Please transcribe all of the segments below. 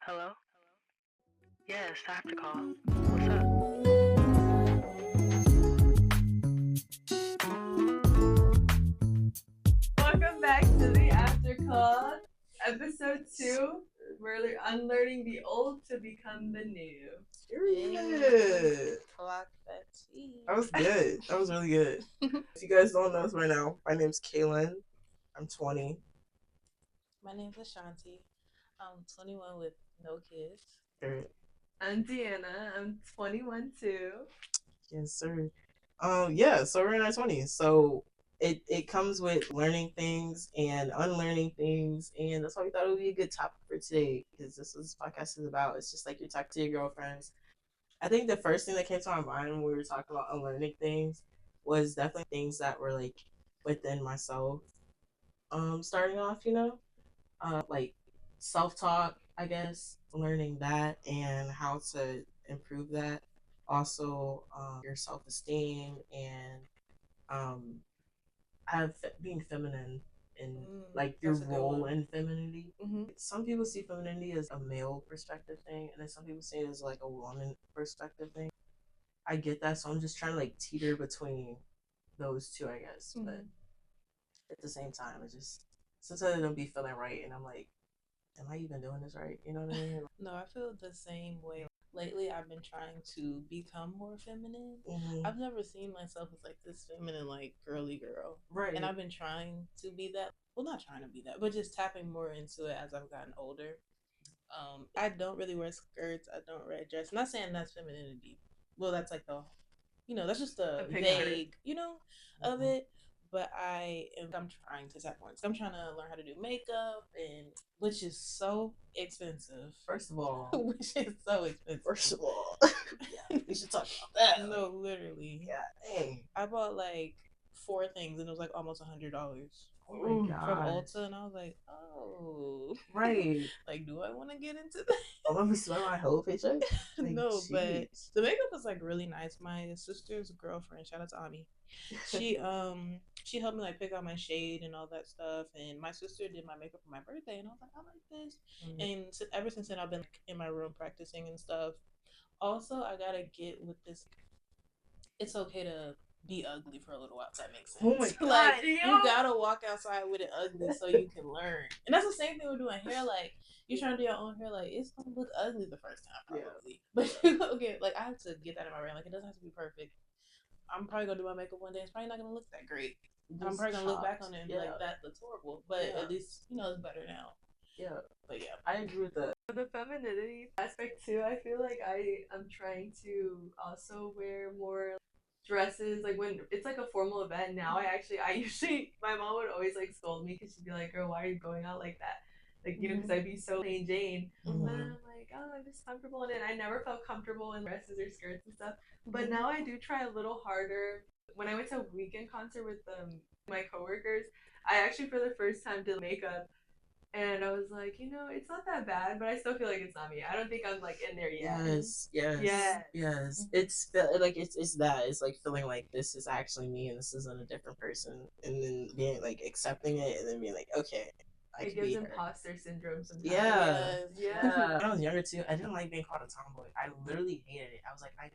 Hello? Yes, Aftercall. What's up? Welcome back to the Aftercall, Ep.2. We're unlearning the old to become the new. Period. Clock that tea. That was good. That was really good. If you guys don't know us right now, my name's Kaylin. I'm 20. My name's Ashanti. I'm 21 with no kids. Period. I'm Deanna. I'm 21 too. Yes, sir. Yeah, so we're in our 20s. So it comes with learning things and unlearning things, and that's why we thought it would be a good topic for today, because this is what this podcast is about. It's just like you talk to your girlfriends. I think the first thing that came to my mind when we were talking about unlearning things was definitely things that were like within myself. Starting off, like self-talk, I guess, learning that and how to improve that. Also, your self-esteem and um, being feminine and like your role in femininity. Mm-hmm. Some people see femininity as a male perspective thing, and then some people see it as like a woman perspective thing. I get that, so I'm just trying to like teeter between those two, I guess. Mm-hmm. But at the same time, it just sometimes I don't be feeling right, and I'm like, am I even doing this right? You know what I mean? No, I feel the same way. Lately, I've been trying to become more feminine. Mm-hmm. I've never seen myself as like this feminine, like girly girl. Right. And I've been trying to be that. Well, not trying to be that, but just tapping more into it as I've gotten older. I don't really wear skirts. I don't wear a dress. I'm not saying that's femininity. Well, that's like that's just the vague, of it. But I'm trying to tap more. I'm trying to learn how to do makeup, and which is so expensive. First of all, Which is so expensive. Yeah, we should talk about that. No, literally. Yeah, dang. I bought like 4 things, and it was like almost $100. Oh my god. From Ulta, and I was like, oh, right. Like, do I want to get into that? Oh, let me smell my whole paycheck. Like, no, geez. But the makeup was like really nice. My sister's girlfriend, shout out to Ami, she helped me like pick out my shade and all that stuff. And my sister did my makeup for my birthday, and I was like, I like this. And ever since then, I've been like, in my room practicing and stuff. Also, I gotta get with this. It's okay to be ugly for a little while, if that makes sense. Oh my god, like, you gotta walk outside with it ugly so you can learn. And that's the same thing with doing hair. Like, you're trying to do your own hair, like, it's gonna look ugly the first time, probably. Yeah. But okay, like, I have to get that in my brain. Like, it doesn't have to be perfect. I'm probably gonna do my makeup one day. It's probably not gonna look that great. I'm probably gonna look back on it and be like, that looks horrible. But at least, it's better now. Yeah. But yeah, I agree with that. For the femininity aspect too, I feel like I'm trying to also wear more dresses, like when it's like a formal event. Now I usually, my mom would always like scold me because she'd be like, girl, why are you going out like that? Like, because I'd be so plain Jane. But I'm like, oh, I'm just comfortable in it. I never felt comfortable in dresses or skirts and stuff. But now I do try a little harder. When I went to a weekend concert with my coworkers, I actually for the first time did makeup. And I was like, it's not that bad, but I still feel like it's not me. I don't think I'm like in there yet. Yes. It's like it's that. It's like feeling like this is actually me and this isn't a different person, and then being like accepting it and then being like, okay. It gives imposter syndrome sometimes. Yeah. When I was younger too, I didn't like being called a tomboy. I literally hated it. I was like, I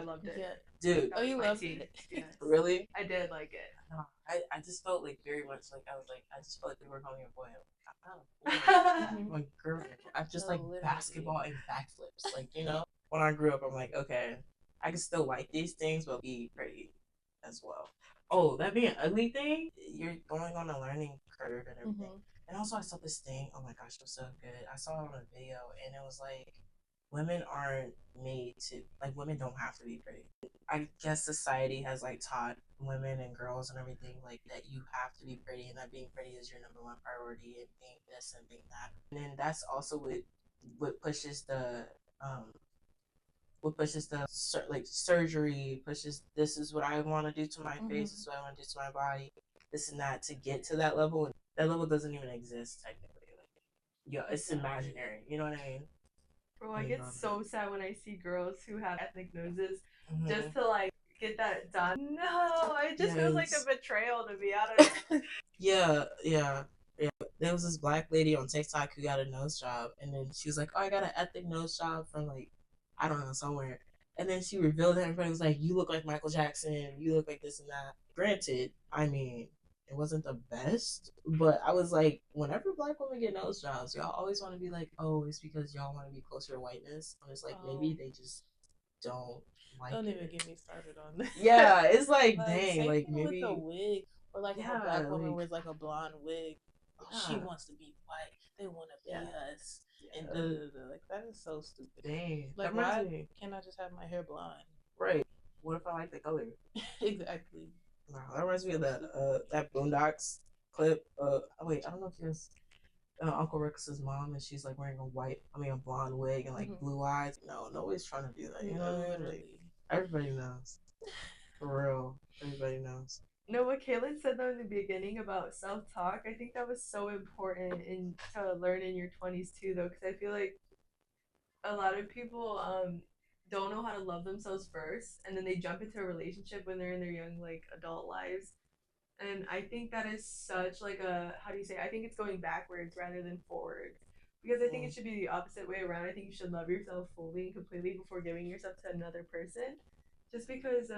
loved it. Yeah. Dude. Oh, you loved it? Yes. Really? I did like it. No, I just felt like very much like I just felt like they were calling me a boy. I'm like, girl, I just like basketball and backflips. Like, when I grew up, I'm like, okay, I can still like these things, but be pretty as well. Oh, that being an ugly thing, you're going on a learning curve and everything. And also, I saw this thing. Oh my gosh, it was so good. I saw it on a video, and it was like, women aren't made to, like, women don't have to be pretty. I guess society has like taught women and girls and everything like that you have to be pretty, and that being pretty is your number one priority, and being this and being that. And then that's also what pushes the like surgery, pushes this is what I want to do to my face, this is what I want to do to my body, this and that, to get to that level. And that level doesn't even exist technically. Like, it's imaginary. You know what I mean? Bro, I get so sad when I see girls who have ethnic noses just to like get that done. No, it just feels like a betrayal to be honest. Yeah. there was this black lady on TikTok who got a nose job, and then she was like, "Oh, I got an ethnic nose job from like, I don't know, somewhere." And then she revealed that everybody was like, "You look like Michael Jackson. You look like this and that." Granted, I mean, it wasn't the best, but I was like, whenever black women get nose jobs, y'all always want to be like, "Oh, it's because y'all want to be closer to whiteness." And it's like maybe they just don't like Don't it. even get me started on that. Yeah, it's like, Like, dang, same like thing maybe. with the wig, or like if Yeah, a black woman like, wears like a blonde wig, oh, she yeah, wants to be white. They want to be yeah, us, and yeah. like that is so stupid. Dang, Like, that reminds why me. can't I just have my hair blonde? Right. What if I like the color? Exactly. No, that reminds me of So that stupid. that Boondocks clip. Oh, wait, I don't know if it's Uncle Rick's mom, and she's like wearing a blonde wig and like Mhm. blue eyes. No, nobody's trying to do that. You know what I mean? Like, Literally. everybody knows. For real, everybody knows. No, what Caitlin said though in the beginning about self talk, I think that was so important to learn in your 20s too, though, because I feel like a lot of people don't know how to love themselves first, and then they jump into a relationship when they're in their young like adult lives. And I think that is such like a, how do you say, I think it's going backwards rather than forward, because I think it should be the opposite way around. I think you should love yourself fully and completely before giving yourself to another person, just because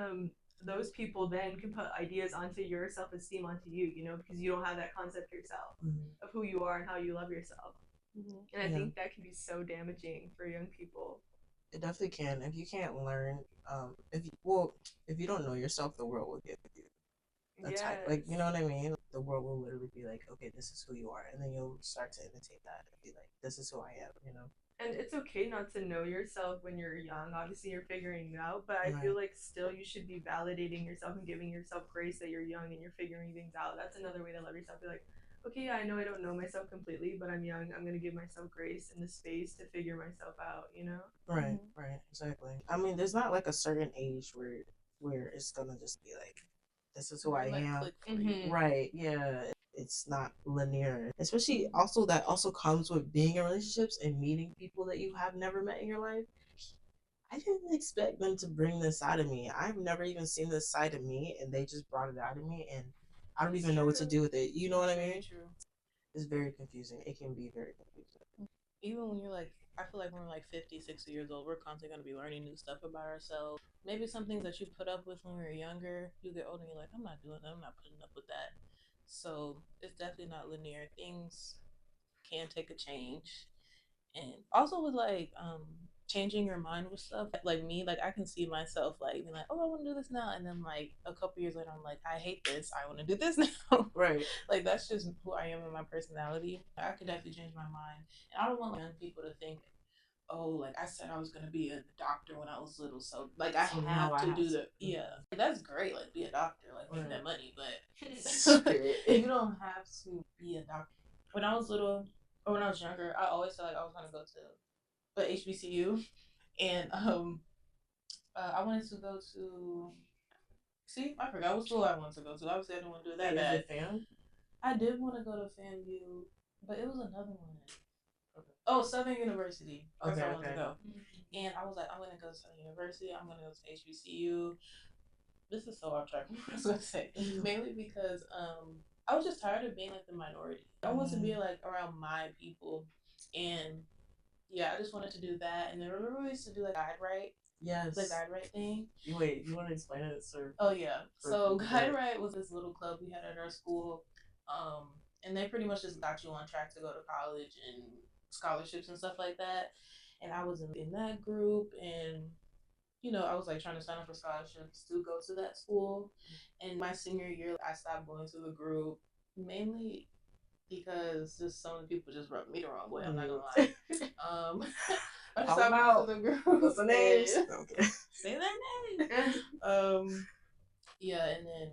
those people then can put ideas onto your self-esteem onto you, you know, because you don't have that concept yourself of who you are and how you love yourself. And I Yeah. think that can be so damaging for young people. It definitely can. If you can't learn, if you don't know yourself, the world will give you a type. Yes. Like, you know what I mean? The world will literally be like, okay, this is who you are, and then you'll start to imitate that and be like, this is who I am. You know? And it's okay not to know yourself when you're young. Obviously, you're figuring it out, but I Right. feel like still you should be validating yourself and giving yourself grace that you're young and you're figuring things out. That's another way to love yourself. Be like, okay, yeah, I know I don't know myself completely, but I'm young. I'm gonna give myself grace and the space to figure myself out. You know? Right. Right. Exactly. I mean, there's not like a certain age where it's gonna just be like, this is who I Like, am. click for you. Right. Yeah. It's not linear. Especially also that also comes with being in relationships and meeting people that you have never met in your life. I didn't expect them to bring this side of me. I've never even seen this side of me, and they just brought it out of me, and I don't even know what to do with it. You know what I mean? Very true. It's very confusing. It can be very confusing. Even when you're like, I feel like when we're like 50, 60 years old, we're constantly going to be learning new stuff about ourselves. Maybe some things that you put up with when we were younger, you get older and you're like, I'm not doing that. I'm not putting up with that. So it's definitely not linear. Things can take a change. And also with like changing your mind with stuff, like me, like I can see myself like being like, oh, I want to do this now, and then like a couple years later I'm like, I hate this, I want to do this now. Right. Like that's just who I am and my personality. I could definitely change my mind, and I don't want young people to think, oh, like I said I was gonna be a doctor when I was little, so like I So now have I to have do to. the that's great, like be a doctor, like make Right. that money, but Spirit. you don't have to be a doctor. When I was little, or when I was younger, I always felt like I was gonna go to a HBCU, and I wanted to go to. See, I forgot what school I wanted to go to. Obviously, I didn't want to do it that bad. Fan? I did want to go to FAMU, but it was another one. Okay. Oh, Southern University. That's where I wanted to go. And I was like, I'm gonna go to Southern University. I'm gonna go to HBCU. This is so off track. What I was gonna say, mainly because I was just tired of being like the minority. I wanted to be like around my people, and yeah, I just wanted to do that. And then remember we used to do like guide right. Yes. The guide right thing. Wait, you want to explain it, sir? Oh yeah. So guide right was this little club we had at our school, and they pretty much just got you on track to go to college and scholarships and stuff like that. And I was in that group, and you know, I was like trying to sign up for scholarships to go to that school. And my senior year, I stopped going to the group mainly because just some of the people just rubbed me the wrong way. I'm not gonna lie. I stopped going to the group. What's the names? Okay. Say their name. Yeah, and then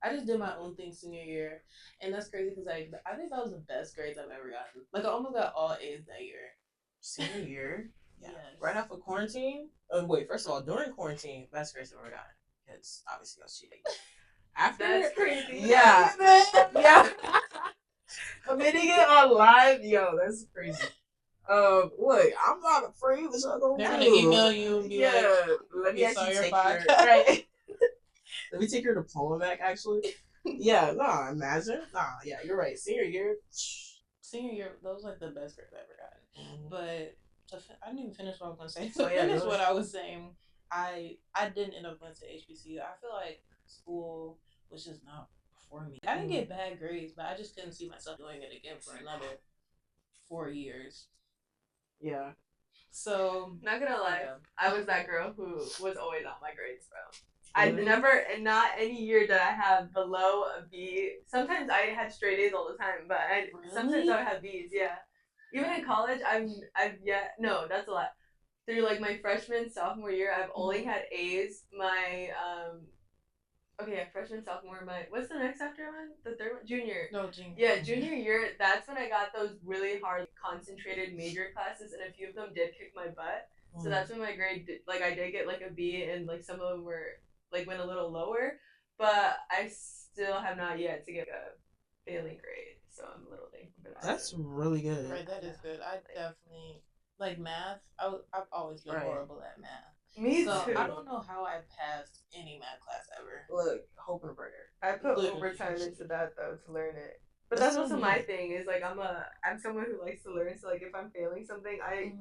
I just did my own thing senior year, and that's crazy because like I think that was the best grades I've ever gotten. Like I almost got all A's that year. Senior year? Yeah. Yes. Right after quarantine? Wait, first of all, during quarantine, best grades I've ever gotten. Because obviously I was cheating. After, that's crazy. Yeah. Yeah. Committing it on live, yo, that's crazy. Look, I'm not afraid what y'all gonna do. They're gonna email you and be like, let me actually take podcast. right. Let me take your diploma back, actually. Yeah, no, imagine. Nah, yeah, you're right. Senior year, Senior year, those like the best grades I ever gotten. But I didn't even finish what I was gonna say. Oh, yeah, Finish go what ahead. I was saying. I didn't end up going to HBCU. I feel like school was just not for me. I didn't get bad grades, but I just couldn't see myself doing it again for another 4 years. Yeah. So Not gonna lie, yeah. I was that girl who was always on my grades, bro. I Really? never, and not any year did I have below a B. Sometimes I had straight A's all the time, but sometimes Really? I would have B's. Yeah, even in college, I've yet no, that's a lot. Through like my freshman sophomore year, I've only had A's. My freshman sophomore. What's the next after one? The third one, junior. No, junior. Yeah, junior year. That's when I got those really hard concentrated major classes, and a few of them did kick my butt. So that's when my grade I did get like a B, and like some of them were like went a little lower, but I still have not yet to get a failing grade. So I'm a little thankful for that. That's really good. Right, that is good. I definitely like math. I've always been horrible at math. Me so too. I don't know how I passed any math class ever. Look, hope and prayer. I put Literally. overtime into that though to learn it. But That's that's so also my neat. thing is like I'm someone who likes to learn. So like if I'm failing something, I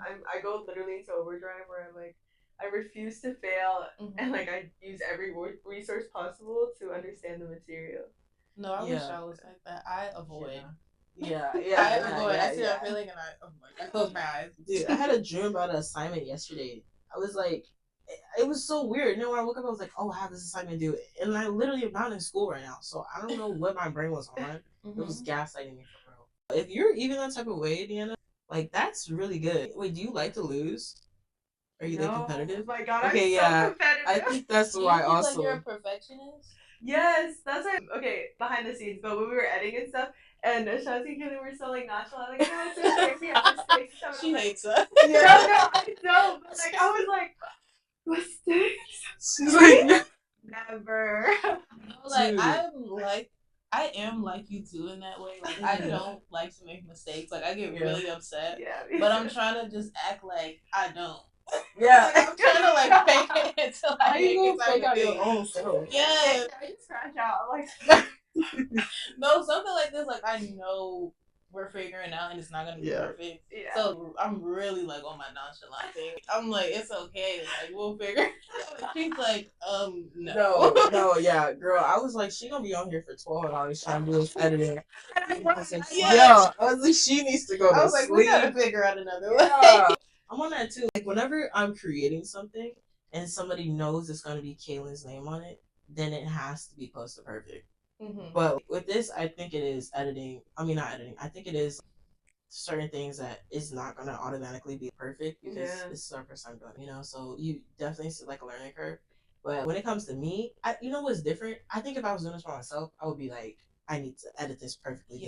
go literally into overdrive where I'm like I refuse to fail and like I use every resource possible to understand the material. No, I wish I was like that. I avoid. Yeah. I avoid. I see that feeling and I avoid. I close my eyes. Dude, I had a dream about an assignment yesterday. I was like, it was so weird. You know, when I woke up, I was like, oh, I have this assignment to do. And I literally am not in school right now. So I don't know what my brain was on. It was gaslighting me for real. If you're even that type of way, Deanna, like, that's really good. Wait, do you like to lose? Are you like competitive? Oh my god, Okay, I'm so competitive. I think that's Do you why feel also. like you're a perfectionist? Yes, that's why. Okay, behind the scenes, but when we were editing and stuff, and Shanti and Kelly were so like nonchalant, like, no, it's okay, we have mistakes. And stuff. She hates us. Yeah. No, I don't. But like, I was like, mistakes. She's like, never. Like Dude. I am like you too in that way. Like I don't like to make mistakes. Like I get really upset. Yeah. But I'm trying to just act like I don't. Yeah. Like, I'm trying to like fake it until I make it fake out your own self? Yeah. I just crash out. Like No, something like this, like I know we're figuring out and it's not gonna be perfect. Yeah. So I'm really like on my nonchalant thing. I'm like, it's okay, like we'll figure it out. She's like, no, yeah, girl. I was like, she gonna be on here for 12 hours trying to do this editing. I was like, she needs to go to sleep. We gotta figure out another way. I'm on that too. Like whenever I'm creating something and somebody knows it's gonna be Kaylin's name on it, then it has to be close to perfect. But with this, I think it is editing. I mean, not editing. I think it is certain things that is not gonna automatically be perfect because this is our first time doing it, you know. So you definitely see like a learning curve. But when it comes to me, you know what's different? I think if I was doing this for myself, I would be like, I need to edit this perfectly.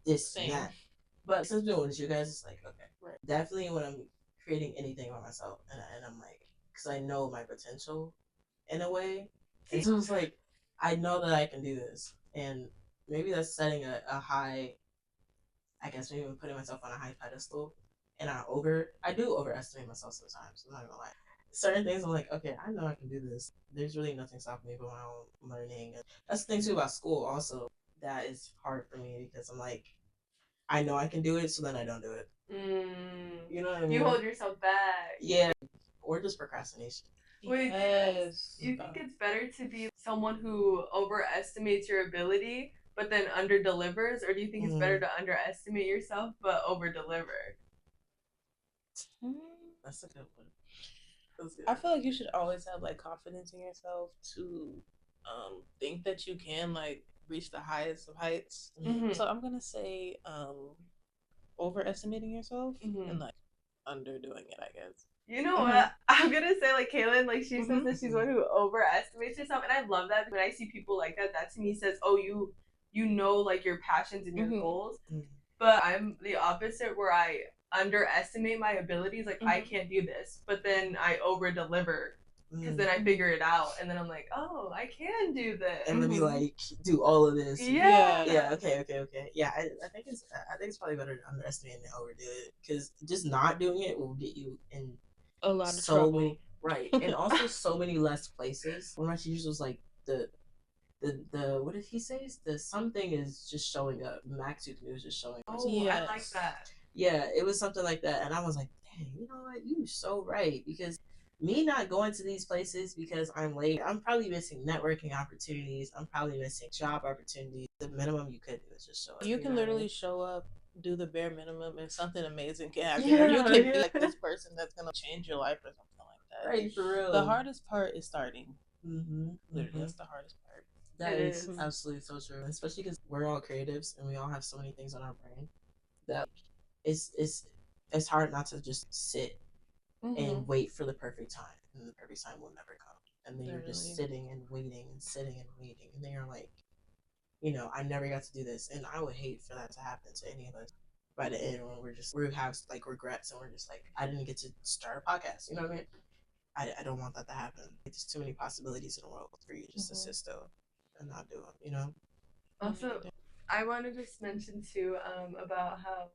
This, and that. But since doing with you guys, it's like okay, definitely when I'm creating anything by myself, and I'm like, because I know my potential in a way, and so it's like I know that I can do this, and maybe that's setting a high. I guess maybe I'm putting myself on a high pedestal, and I do overestimate myself sometimes. I'm not gonna lie. Certain things I'm like, okay, I know I can do this. There's really nothing stopping me but my own learning. And that's the thing too about school. Also, that is hard for me because I'm like, I know I can do it, so then I don't do it. You know what I mean? You hold yourself back. Yeah, or just procrastination. Yes. You think it's better to be someone who overestimates your ability but then under delivers, or do you think it's better to underestimate yourself but over deliver? That's a good one. I feel like you should always have like confidence in yourself to think that you can like reach the highest of heights. So I'm gonna say overestimating yourself and like underdoing it, I guess. You know what? I'm gonna say like Kaylin, like she says that she's one who overestimates herself, and I love that. When I see people like that, that to me says, oh, you know like your passions and your goals. But I'm the opposite, where I underestimate my abilities. Like I can't do this, but then I over deliver because then I figure it out, and then I'm like, oh, I can do this. And let me like do all of this. Yeah. Okay. Yeah, I think it's probably better to underestimate and overdo it because just not doing it will get you in a lot of trouble. Right, and also so many less places. One of my teachers was like, the what did he say? The something is just showing up. Max Youth was just showing up. Oh, I like Yes. that. Yeah, it was something like that, and I was like, dang, you know what? You're so right, because me not going to these places because I'm late, I'm probably missing networking opportunities. I'm probably missing job opportunities. The minimum you could do is just show up. You can know what I literally mean? show up, do the bare minimum, and something amazing can happen. Yeah, Or you can yeah. be like this person that's gonna change your life or something like that. Right, for real. The hardest part is starting. Mm-hmm. Literally, that's the hardest part. That It is is. absolutely so true, especially because we're all creatives and we all have so many things on our brain that it's hard not to just sit and wait for the perfect time, and the perfect time will never come. And then you're just sitting and waiting and sitting and waiting, and then you're like, I never got to do this, and I would hate for that to happen to any of us. By the end, when we have like regrets, and we're just like, I didn't get to start a podcast. You know what I mean? I don't want that to happen. There's too many possibilities in the world for you just to sit still and not do them. Also, I want to just mention too about how,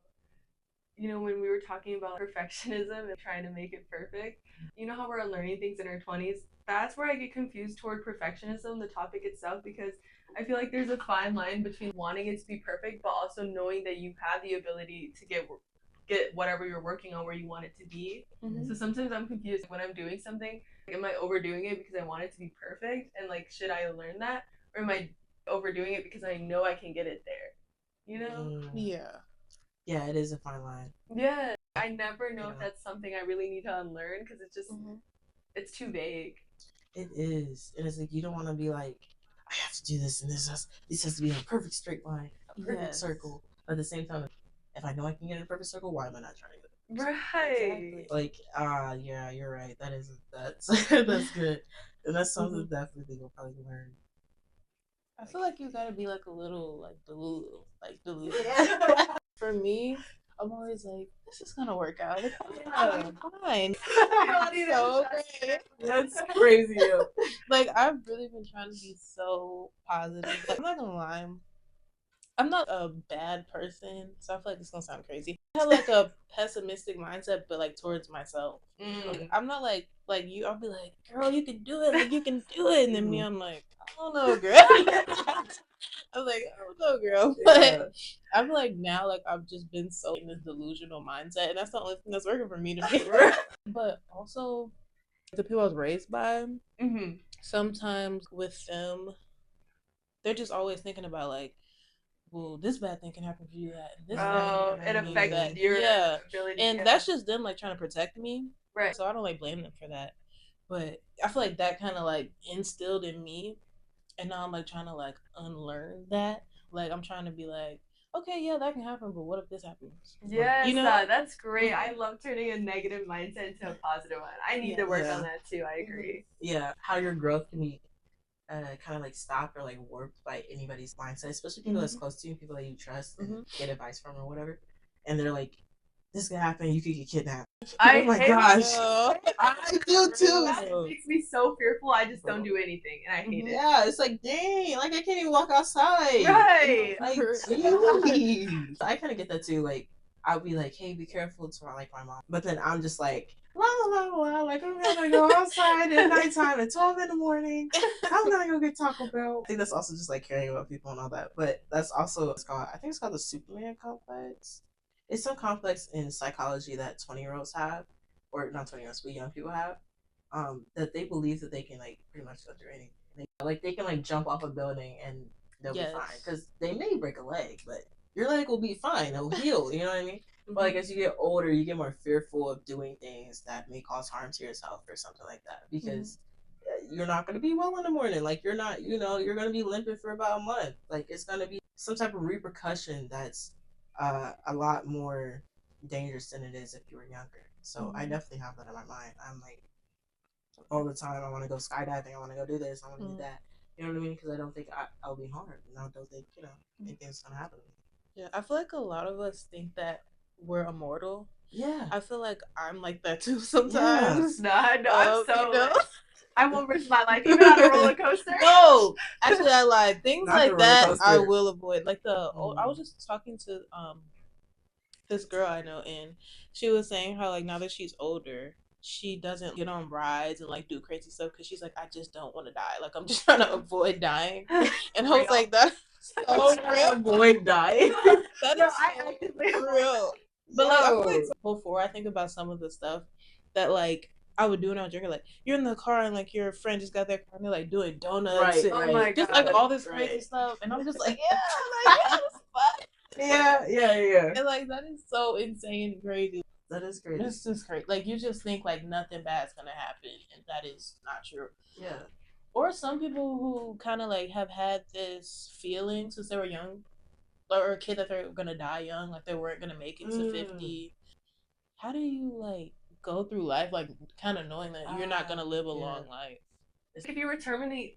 when we were talking about perfectionism and trying to make it perfect, how we're unlearning things in our 20s? That's where I get confused toward perfectionism, the topic itself, because I feel like there's a fine line between wanting it to be perfect, but also knowing that you have the ability to get whatever you're working on where you want it to be. So sometimes I'm confused when I'm doing something. Like, am I overdoing it because I want it to be perfect? And like, should I learn that? Or am I overdoing it because I know I can get it there? Yeah. Yeah, it is a fine line. Yeah. I never know if that's something I really need to unlearn because it's just, it's too vague. It is. And it's like, you don't want to be like, I have to do this and this has to be in a perfect straight line, a perfect circle. But at the same time, if I know I can get in a perfect circle, why am I not trying to get it? Right. Exactly. Like, yeah, you're right. That's good. And that's something definitely we'll probably learn. I feel like you gotta be like a little like delusional. For me, I'm always like, this is gonna work out. Like, fine. So great. That's crazy. Like, I've really been trying to be so positive. Like, I'm not gonna lie, I'm not a bad person, so I feel like it's gonna sound crazy. I have like a pessimistic mindset, but like towards myself. Okay, I'm not like you. I'll be like, girl, you can do it. Like, you can do it. And then me, I'm like, I don't know, girl. I'm like, I don't know, girl. But I'm like, now, like, I've just been so in this delusional mindset, and that's the only thing that's working for me to me. But also, the people I was raised by, sometimes with them, they're just always thinking about like, well, this bad thing can happen for you, that, and this bad It can happen affects for your and ability. And that's just them like trying to protect me, right. so I don't like blame them for that. But I feel like that kind of like instilled in me, and now I'm like trying to like unlearn that. Like, I'm trying to be like, okay, yeah, that can happen, but what if this happens? Yes, that's great. I love turning a negative mindset into a positive one. I need to work on that too. I agree. Yeah, how your growth can be kind of like stopped or like warped by anybody's mindset, especially people that's close to you, people that you trust and get advice from or whatever. And they're like, this could happen, you could get kidnapped. Oh my gosh. I do too. It makes me so fearful. I just don't do anything and I hate it. Yeah, it's like, dang, like I can't even walk outside. Right. Like, geez. I kind of get that too. Like, I'll be like, hey, be careful to like my mom. But then I'm just like, like I'm gonna go outside at nighttime at 12 in the morning. I'm gonna go get Taco Bell. I think that's also just like caring about people and all that. But that's also I think it's called the Superman complex. It's some complex in psychology that 20-year-olds have, or not 20-year-olds, but young people have, that they believe that they can like pretty much go through anything. They can like jump off a building and they'll be fine, because they may break a leg, but your leg will be fine. It'll heal. You know what I mean? But like as you get older, you get more fearful of doing things that may cause harm to yourself or something like that, because you're not going to be well in the morning. Like you're not, you're going to be limping for about a month. Like it's going to be some type of repercussion that's a lot more dangerous than it is if you were younger. So I definitely have that in my mind. I'm like, all the time, I want to go skydiving. I want to go do this. I want to do that. You know what I mean? Because I don't think I'll be harmed. And I don't think, anything's going to happen to me. Yeah, I feel like a lot of us think that we're immortal. Yeah. I feel like I'm like that too sometimes. Yeah. No, I'm so I won't risk my life even on a roller coaster. No, actually, I lied. Things Not like that I will avoid. Like I was just talking to this girl I know, and she was saying how like now that she's older, she doesn't get on rides and like do crazy stuff because she's like, I just don't want to die. Like I'm just trying to avoid dying. And I was like, that's so real. Avoid dying. That Yo, is I so actively real. But like I feel Yo. like before I think about some of the stuff that like I would do when I was younger, like you're in the car and like your friend just got their car and they're like doing donuts Right, and Oh my just God. like all this crazy Right. stuff, and I'm just like, yeah, like yeah, that's fun. Yeah. And like that is so insane and crazy. That is crazy. It's just crazy. Like you just think like nothing bad's gonna happen, and that is not true. Yeah. Or some people who kind of like have had this feeling since they were young, or a kid that they're gonna die young, like they weren't gonna make it to 50. How do you like go through life like kind of knowing that you're not gonna live a long life? If you were terminally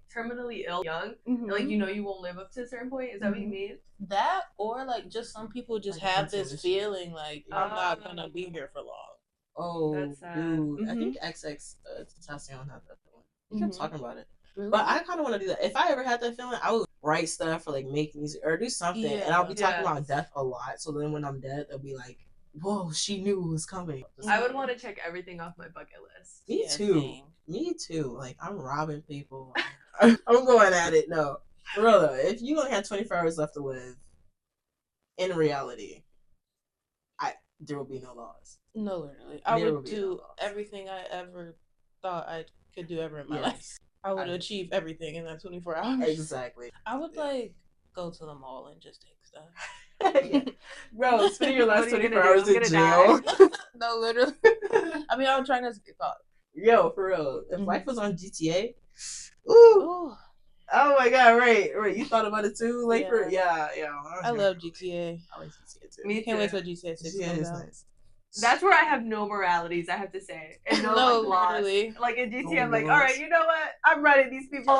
ill young, Mm-hmm. like you know you won't live up to a certain point, is that what you mean? That, or like just some people just Like have this intuition. feeling like I'm not gonna be here for long. Oh, That's sad. dude. I Mhm. think XX Tentacion had that feeling. He kept Mhm. talking about it. Really? But I kind of want to do that. If I ever had that feeling, I would write stuff or like make music or do something. And I'll be talking Yeah. about death a lot. So then when I'm dead, they'll be like, whoa, she knew it was coming. I would want to check everything off my bucket list. Me Yeah, too. same. Me too. Like, I'm robbing people. I'm going at it. No. For real though, if you only had 24 hours left to live, in reality, there will be no laws. No, literally. I There will would be no do laws. everything I ever thought I could do ever in my Yes. life. I would achieve everything in that 24 hours. Exactly. I would like go to the mall and just take stuff. Yeah. Bro, spending your last What are you 24 gonna do? hours I'm in gonna jail. No, literally. I mean, I would try not to get caught. Yo, for real. If Mhm. life was on GTA, ooh. Ooh, Oh my god, right. You thought about it too? Like, Yeah. yeah. I love GTA. I like GTA too. Me Can't wait too. till GTA 6 GTA comes is out. nice. That's where I have no moralities, I have to say, and no, No, like, laws. literally. Like in GTA, No I'm like, laws. all right, you know what? I'm running these people.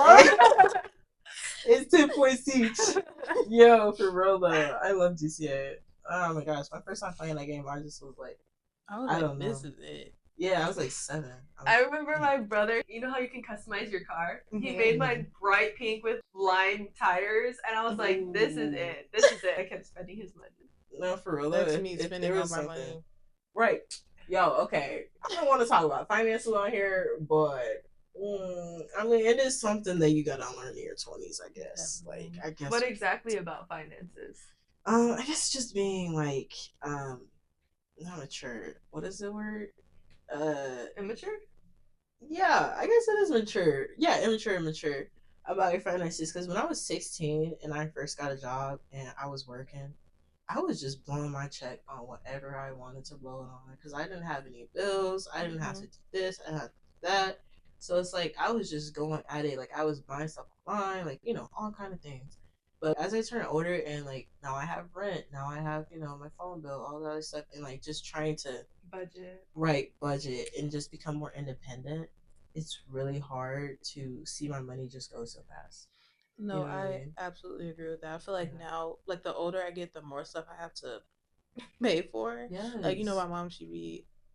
It's 10 points each. Yo, for real though. I love GTA. Oh my gosh. My first time playing that game, I just was like, I was I like, don't know. this is it. yeah, I was like 7. I remember my brother, you know how you can customize your car? He Mhm. made mine bright pink with lime tires, and I was like, this is it. This is it. I kept spending his money. No, for real though. That's me if spending there all was my something- money. Right. Yo, okay. I don't want to talk about finances on here, but I mean, it is something that you gotta learn in your 20s, I guess. Definitely. Like, I guess. What exactly about finances? I guess just being like, not mature. What is the word? Immature? Yeah, I guess it is mature. Yeah, immature about your finances. Because when I was 16 and I first got a job and I was working, I was just blowing my check on whatever I wanted to blow it on. Because I didn't have any bills. I didn't have to do this. I didn't have to do that. So it's like I was just going at it. Like I was buying stuff online, like all kind of things. But as I turn older and like now I have rent, now I have my phone bill, all that other stuff, and like just trying to budget and just become more independent. It's really hard to see my money just go so fast. No, You know what I I mean? absolutely agree with that. I feel like Yeah. now, like the older I get, the more stuff I have to pay for. Yes. Like, my mom,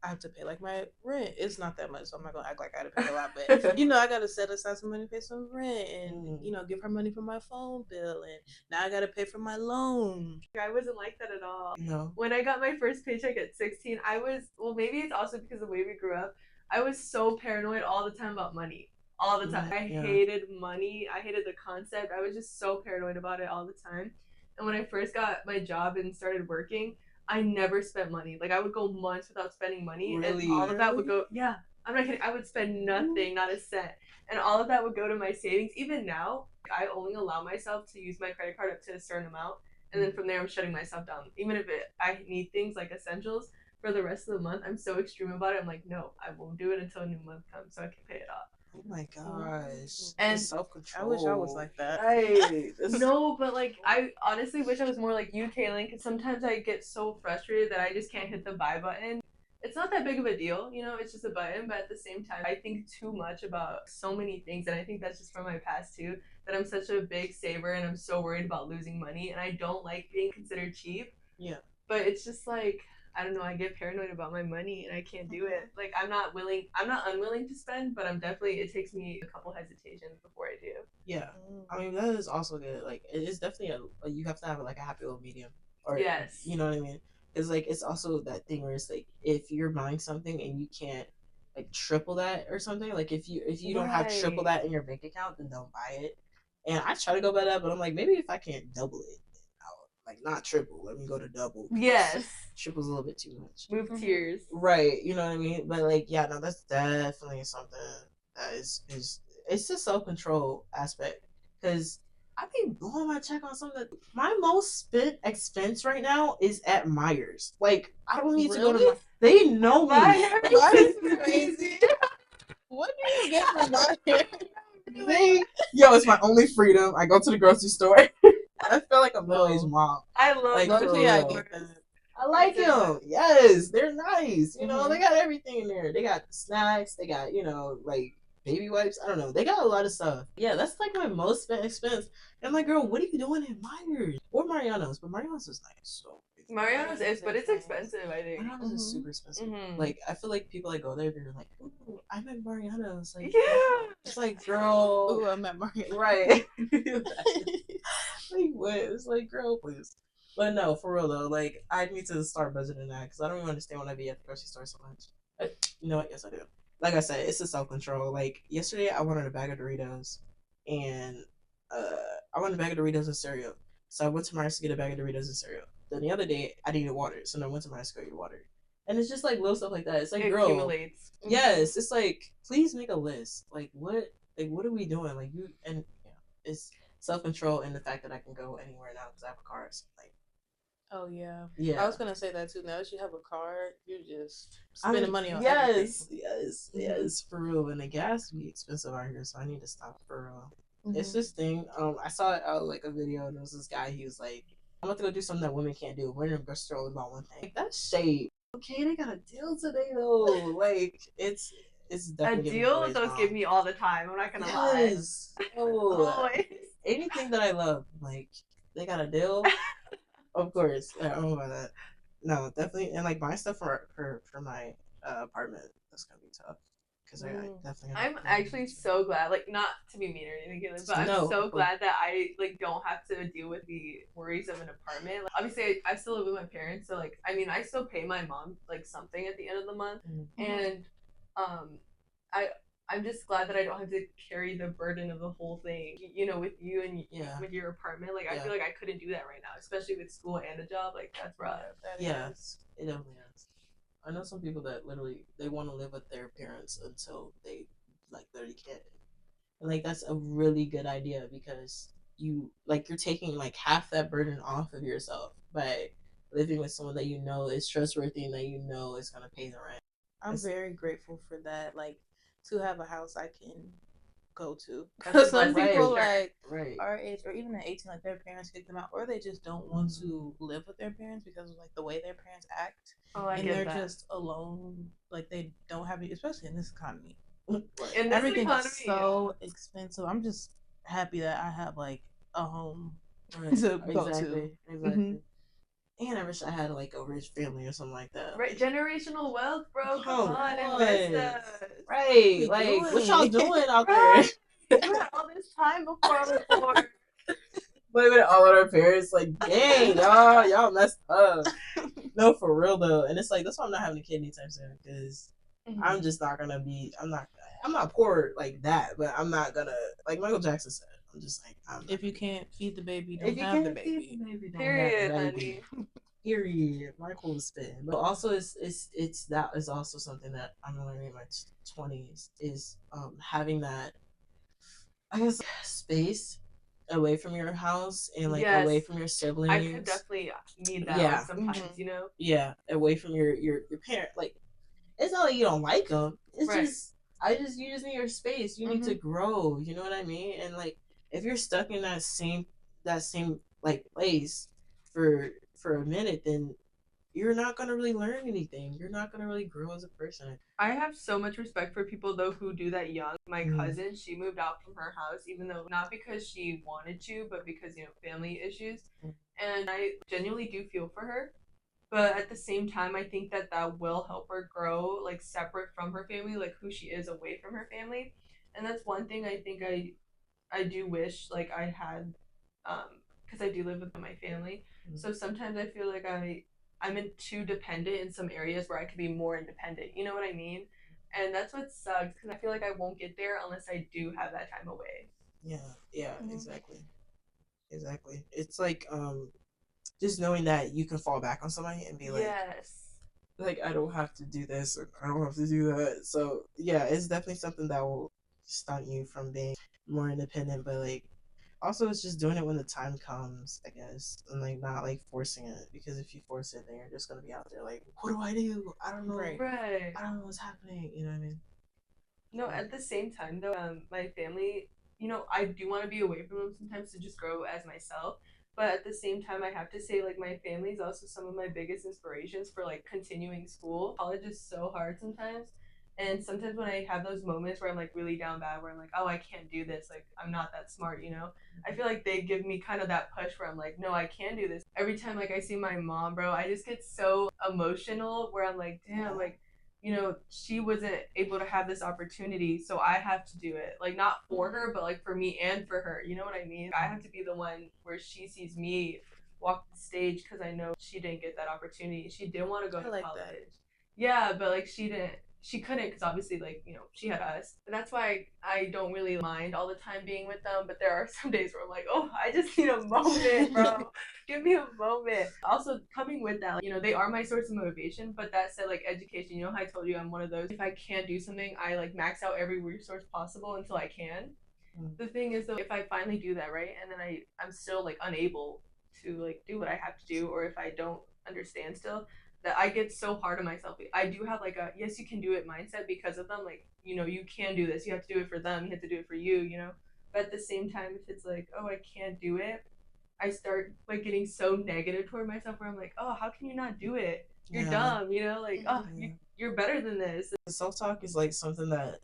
I have to pay like my rent. It's not that much, so I'm not gonna act like I gotta pay a lot, but I gotta set aside some money to pay some rent and give her money for my phone bill, and now I gotta pay for my loan. I wasn't like that at all. No. When I got my first paycheck at 16, I was, maybe it's also because of the way we grew up, I was so paranoid all the time about money. All the time. I hated money. I hated the concept. I was just so paranoid about it all the time. And when I first got my job and started working, I never spent money. Like I would go months without spending money, Really? and all of that would go. Yeah, I'm not kidding. I would spend nothing, not a cent, and all of that would go to my savings. Even now, I only allow myself to use my credit card up to a certain amount, and then from there, I'm shutting myself down. Even if I need things like essentials for the rest of the month, I'm so extreme about it. I'm like, no, I won't do it until a new month comes, so I can pay it off. Oh my gosh. And self-control. I wish I was like that. Right. No, but like I honestly wish I was more like you, Kaylin, because sometimes I get so frustrated that I just can't hit the buy button. It's not that big of a deal, it's just a button, but at the same time, I think too much about so many things, and I think that's just from my past too, that I'm such a big saver and I'm so worried about losing money, and I don't like being considered cheap. Yeah. But it's just like, I don't know, I get paranoid about my money and I can't do it. Like I'm not unwilling to spend, but it takes me a couple hesitations before I do. Yeah. I mean, that is also good. Like, it is definitely you have to have like a happy little medium. Or, yes. You know what I mean? It's like, it's also that thing where it's like, if you're buying something and you can't like triple that or something. Like if you don't have triple Right. that in your bank account, then don't buy it. And I try to go by that, but I'm like, maybe if I can't double it, I'll, like not triple, let me go to double. Yes. Triple's a little bit too much. Move tiers. Right, you know what I mean? But like, yeah, no, that's definitely something that is it's the self control aspect. Because I be blowing my check on something. My most spent expense right now is at Myers. Like, I don't need to go to Really? They know me. Myers. Myers is crazy. What do you get from Myers? Yo, it's my only freedom. I go to the grocery store. I feel like a middle-aged mom. I love Like, those. for Yeah, I real. get that. I like Me too. them. Yes, they're nice. You know, Mhm. they got everything in there. They got snacks. They got, like baby wipes. I don't know. They got a lot of stuff. Yeah, that's like my most spent expense. And I'm like, girl, what are you doing at Myers? Or Mariano's? But Mariano's is nice. So Mariano's is, but it's nice. expensive, I think. Mariano's is super expensive. Mhm. Like, I feel like people that go there, they're like, ooh, I'm at Mariano's. Like, Yeah. it's like, girl. Ooh, I'm at Market. Right. Like, what? It's like, girl, please. But no, for real though, like, I need to start budgeting that because I don't even understand when I be at the grocery store so much. You know what? Yes, I do. Like I said, it's a self control. Like, yesterday, I wanted a bag of Doritos, and uh, I wanted a bag of Doritos and cereal. So I went to Mars to get a bag of Doritos and cereal. Then the other day, I needed water, so then I went to Mars to go get water. And it's just like little stuff like that. It's like, It girl, accumulates. yes, it's like, please make a list. Like, what are we doing? Like, it's self control and the fact that I can go anywhere now because I have a car. So like, Oh yeah. yeah, I was gonna say that too. Now that you have a car, you're just I spending mean, money on yes, everything. yes, for real. And the gas be expensive out here, so I need to stop for real. It's Mhm. this thing. I saw like a video, and there was this guy. He was like, "I'm about to go do something that women can't do. We're in a grocery store about one thing." Like, that's shade. Okay, they got a deal today though. Like, it's A definitely giving deal, away. those give me all the time. I'm not gonna lie. Yes. Oh, Always. anything that I love, like they got a deal. Of course, yeah, I don't know about that. No, definitely, and like buying stuff for my apartment. That's gonna be tough because I definitely. I'm actually so glad, like, not to be mean or anything, but I'm No, so of course. glad that I like don't have to deal with the worries of an apartment. Like, obviously, I still live with my parents, so like, I mean, I still pay my mom like something at the end of the month, and I I'm just glad that I don't have to carry the burden of the whole thing. You know, with you and Yeah. with your apartment, like I Yeah. feel like I couldn't do that right now, especially with school and a job. Like that's rough. Yeah, it definitely is. I know some people that literally they want to live with their parents until they like literally can't. And like that's a really good idea because you're taking like half that burden off of yourself by living with someone that you know is trustworthy and that you know is gonna pay the rent. I'm It's- very grateful for that. Like to have a house I can go to. That's a Because some blessing, people for sure. like Right. our age or even at 18, like their parents kick them out, or they just don't want to live with their parents because of like the way their parents act, Oh, I and get they're that. just alone. Like they don't have any, especially in this economy. In this Everything economy, is so expensive. I'm just happy that I have like a home Right. to go Exactly. to. Exactly. And I wish I had like a rich family or something like that. right, generational wealth, bro. Come Come on, on. invest us. Right. We Like, what doing? y'all doing out Right. there? We had all this time before I was born. Blaming it all on our parents. Like, dang, y'all messed up. No, for real though. And it's like that's why I'm not having a kid anytime soon because I'm just not gonna be. I'm not poor like that, but I'm not gonna like Michael Jackson said. I'm just like If you can't feed the baby, if don't you have the can't feed baby. the baby, don't Period, have the honey. baby. Period. Michael was spitting. But also, it's that is also something that I'm learning in my 20s is having that, I guess, space away from your house and like Yes. away from your siblings. I could definitely need that Yeah. like sometimes, you know? Yeah, away from your parent. Like, it's not like you don't like them. It's Right. just you just need your space. You need to grow. You know what I mean? And like, if you're stuck in that same like place for a minute, then you're not gonna really learn anything. You're not gonna really grow as a person. I have so much respect for people though who do that young. My cousin, she moved out from her house even though not because she wanted to, but because, you know, family issues. And I genuinely do feel for her. But at the same time, I think that that will help her grow like separate from her family, like who she is away from her family. And that's one thing I think I do wish like I had because I do live with my family. So sometimes I feel like I'm in too dependent in some areas where I could be more independent. You know what I mean? And that's what sucks because I feel like I won't get there unless I do have that time away. Yeah, exactly. It's like just knowing that you can fall back on somebody and be Yes. like I don't have to do this or I don't have to do that. So yeah, it's definitely something that will stunt you from being more independent, but like also it's just doing it when the time comes, I guess, and like not like forcing it, because if you force it then you're just gonna be out there like, what do I do? I don't know. Right. Right. I don't know what's happening, you know what I mean? No, at the same time though, my family, I do want to be away from them sometimes to just grow as myself. But at the same time, I have to say, like, my family is also some of my biggest inspirations for like continuing school. College is so hard sometimes. And sometimes when I have those moments where I'm like really down bad, where I'm like, oh, I can't do this, like, I'm not that smart. I feel like they give me kind of that push where I'm like, no, I can do this. Every time, like, I see my mom, bro, I just get so emotional where I'm like, damn, like, she wasn't able to have this opportunity, so I have to do it. Like, not for her, but like for me and for her. You know what I mean? I have to be the one where she sees me walk the stage because I know she didn't get that opportunity. She didn't want to go to like college. that. Yeah, but like she couldn't because obviously, like, she had us. And that's why I don't really mind all the time being with them. But there are some days where I'm like, oh, I just need a moment, bro. Give me a moment. Also, coming with that, like, they are my source of motivation. But that said, like, education, how I told you I'm one of those. If I can't do something, I like max out every resource possible until I can. The thing is, though, if I finally do that, right, and then I'm still like unable to like do what I have to do, or if I don't understand still, that I get so hard on myself. I do have like a yes, you can do it mindset because of them. Like, you can do this. You have to do it for them. You have to do it for you. But at the same time, if it's like, oh, I can't do it, I start like getting so negative toward myself where I'm like, oh, how can you not do it? You're dumb. Like, oh, you're better than this. Self-talk is like something that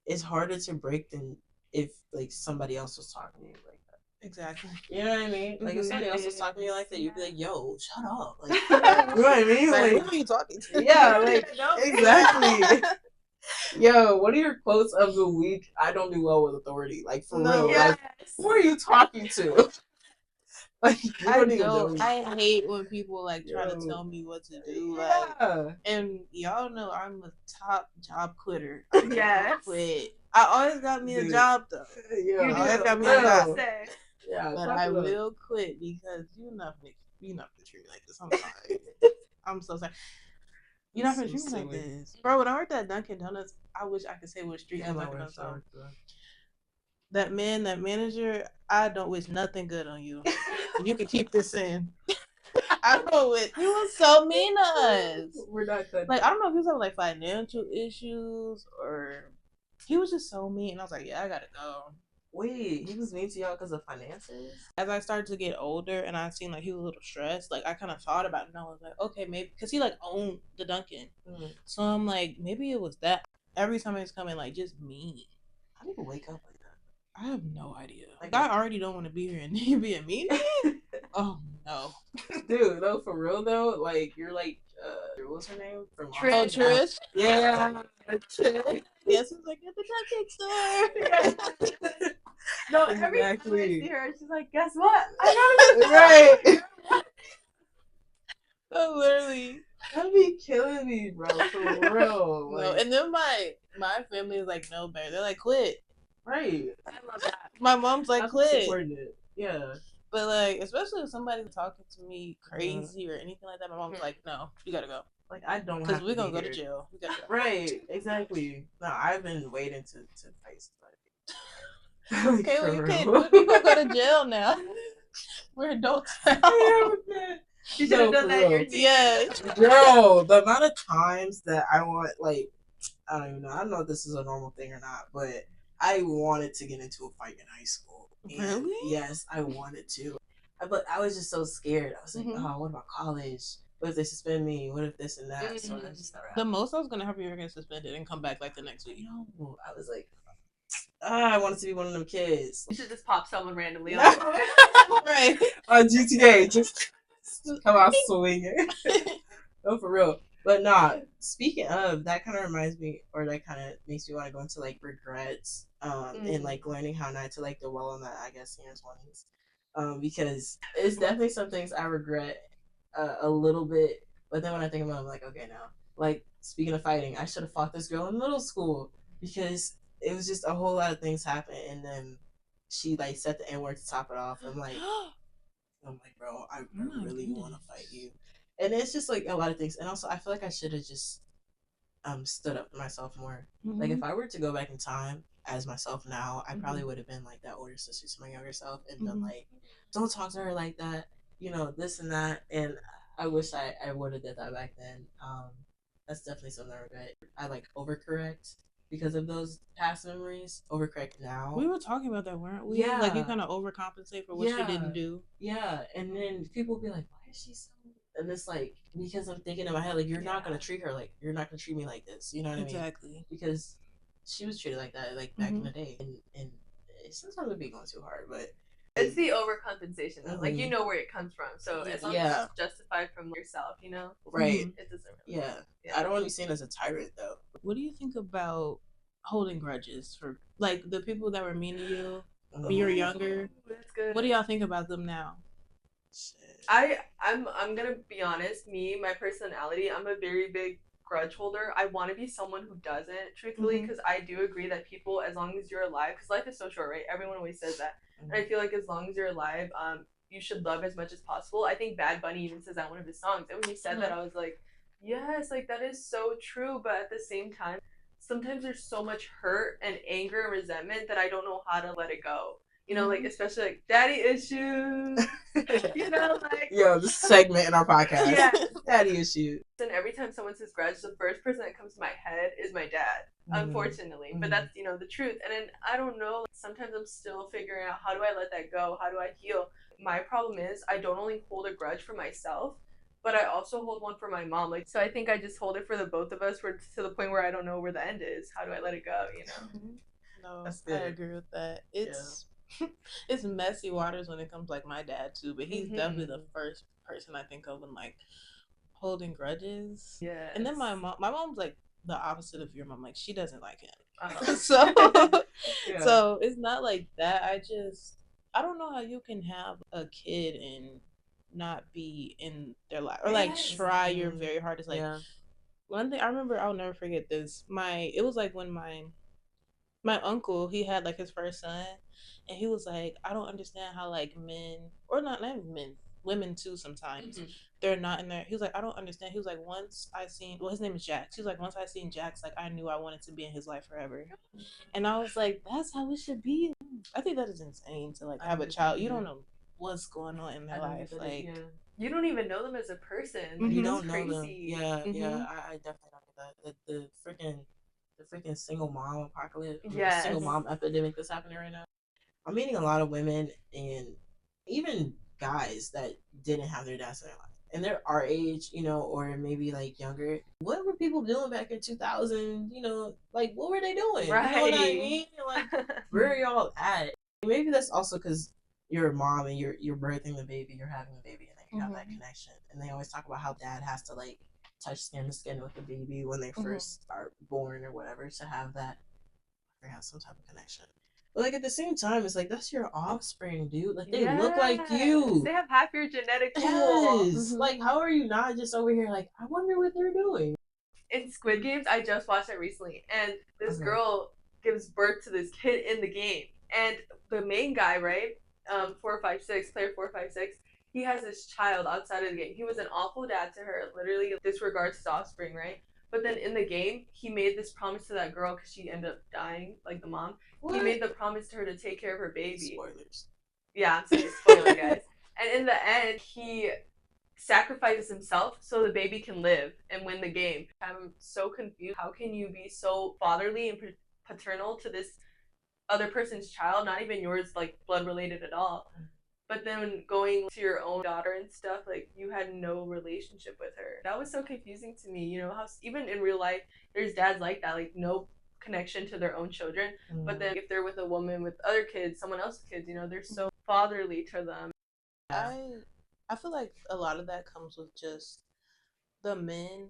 is harder to break than if like somebody else was talking to you like that. Exactly. You know what I mean? Like if somebody else was talking to you like that, you'd be like, "Yo, shut up!" Like, You know what I mean? Like, Like, who are you talking to? yeah, like No. exactly. Yo, what are your quotes of the week? I don't do well with authority. Like for real. Yes. Like, who are you talking to? Like, you don't even know. I hate when people like try to Yo. tell me what to do. Like, Yeah. and y'all know I'm a top job quitter. Yes. Quit. I always got me a Dude. job though. Yo, You I do. got me a Well job. said. Yeah, But talk I about it. will quit because you're not gonna treat me like this. I'm sorry. I'm so sorry. You're not gonna So treat me like silly. this, bro. When I worked at Dunkin' Donuts, I wish I could say what street Damn, I'm I like wish I on. worked there. That manager, I don't wish nothing good on you. You can keep this in. I know it. He was so mean to us. We're not done. Like, I don't know if he was having like financial issues or he was just so mean. And I was like, yeah, I gotta go. Wait, he was mean to y'all because of finances? As I started to get older and I seen like he was a little stressed, like I kind of thought about it and I was like, okay, maybe because he like owned the Dunkin'. So I'm like, maybe it was that. Every time he was coming, like just mean. How do you wake up like that? I have no idea. Like I already don't want to be here and he being mean to me. Oh no, Dude, no, for real though, like you're like, what's her name from Trish. Oh, Trish. Yeah, Trish. Yes, it's like at the Dunkin' store. No, every time I Exactly. see her, she's like, guess what? I got Right. So literally. That'd be killing me, bro. For real. No, Like, and then my family is like, no, bear. They're like, quit. right. I love that. My mom's like, I'm quit. supporting it. Yeah. But like, especially if somebody's talking to me crazy or anything like that, my mom's like, no, you gotta go. Like I don't Because have we're to gonna be go to here. jail. We gotta go. Right. Exactly. No, I've been waiting to fight somebody. Like, Okay, well, for you real. can't. You gonna go to jail now. We're adults now. You should have done that in your teen. Yeah. Girl, the amount of times that I want, like, I don't even know. I don't know if this is a normal thing or not, but I wanted to get into a fight in high school. And Really? yes, I wanted to. But I was just so scared. I was like, oh, what about college? What if they suspend me? What if this and that? So I just never The most I was gonna have you get suspended and come back like the next week. No, I was like, I wanted to be one of them kids. You should just pop someone randomly. Right. On GTA, just come out swinging. No, for real. But nah, speaking of, that kind of reminds me, or that kind of makes me want to go into like regrets, and like learning how not to like dwell on that, I guess, in your 20s. Because it's definitely some things I regret a little bit, But then when I think about it, I'm like, okay, now, like, speaking of fighting, I should have fought this girl in middle school because it was just a whole lot of things happen, and then she like said the N word to top it off. I'm like, bro, I really want to fight you, and it's just like a lot of things, and also I feel like I should have just stood up for myself more. Like if I were to go back in time as myself now, I probably would have been like that older sister to my younger self and been like, don't talk to her like that, you know, this and that. And I wish I would have did that back then. That's definitely something I regret. I like overcorrect because of those past memories. Overcorrect now. We were talking about that, weren't we? Yeah. Like you kind of overcompensate for what she didn't do. Yeah, and then people be like, why is she so? And it's like, because I'm thinking in my head, like, you're not going to treat her like, you're not going to treat me like this. You know what I mean? Exactly. Because she was treated like that, like, back in the day. And sometimes it'd be going too hard, but. It's the overcompensation, though. Like, you know where it comes from. So as long as it's justified from yourself, you know? Right. It doesn't really matter. I don't want to be seen as a tyrant, though. What do you think about holding grudges for, like, the people that were mean to you when you were younger? That's good. What do y'all think about them now? I'm gonna be honest, my personality, I'm a very big grudge holder. I want to be someone who doesn't, truthfully, because I do agree that people, as long as you're alive, because life is so short, right? Everyone always says that. And I feel like as long as you're alive, you should love as much as possible. I think Bad Bunny even says that in one of his songs. And when he said that, I was like, yes, like that is so true. But at the same time, sometimes there's so much hurt and anger and resentment that I don't know how to let it go. You know, like, especially, like, daddy issues, you know, like... Yo, this segment in our podcast. Yeah. Daddy issues. And every time someone says grudge, the first person that comes to my head is my dad, unfortunately. But that's, you know, the truth. And then, I don't know, like, sometimes I'm still figuring out, how do I let that go? How do I heal? My problem is, I don't only hold a grudge for myself, but I also hold one for my mom. Like, so I think I just hold it for the both of us, to the point where I don't know where the end is. How do I let it go, you know? No, I agree with that. It's... it's messy waters when it comes like my dad too, but he's definitely the first person I think of when like holding grudges. Yeah. And then my mom's like the opposite of your mom. Like she doesn't like him. So it's not like that. I don't know how you can have a kid and not be in their life or like try your very hardest. Like one thing I remember, I'll never forget this. It was like when my uncle, he had like his first son, and he was like, I don't understand how like men, or not even men, women too sometimes, they're not in there. He was like, I don't understand. He was like, his name is Jax. He was like, once I seen Jax, like I knew I wanted to be in his life forever. And I was like, that's how it should be. I think that is insane to like have a child. You don't know what's going on in their life. Like you don't even know them as a person. You don't know them. Yeah, I definitely don't get that. The freaking single mom apocalypse, single mom epidemic that's happening right now. I'm meeting a lot of women and even guys that didn't have their dads in their life. And they're our age, you know, or maybe like younger. What were people doing back in 2000? You know, like what were they doing? Right. You know what I mean? Like where are y'all at? Maybe that's also because you're a mom and you're birthing the baby, you're having the baby, and then you have that connection. And they always talk about how dad has to like touch skin to skin with the baby when they first are born or whatever to have that, some type of connection. But like at the same time, it's like that's your offspring, dude. Like they look like you. They have half your genetic pool. Like how are you not just over here like I wonder what they're doing? In Squid Games, I just watched it recently, and this girl gives birth to this kid in the game, and the main guy, right, 456, player 456. He has this child outside of the game. He was an awful dad to her, literally disregards his offspring, right? But then in the game, he made this promise to that girl because she ended up dying, like the mom. What? He made the promise to her to take care of her baby. Spoilers. Yeah, I'm saying spoiler, guys. And in the end, he sacrifices himself so the baby can live and win the game. I'm so confused. How can you be so fatherly and paternal to this other person's child, not even yours, like blood related at all? But then going to your own daughter and stuff, like you had no relationship with her. That was so confusing to me. You know, how even in real life, there's dads like that, like no connection to their own children. But then if they're with a woman with other kids, someone else's kids, you know, they're so fatherly to them. I feel like a lot of that comes with just the men.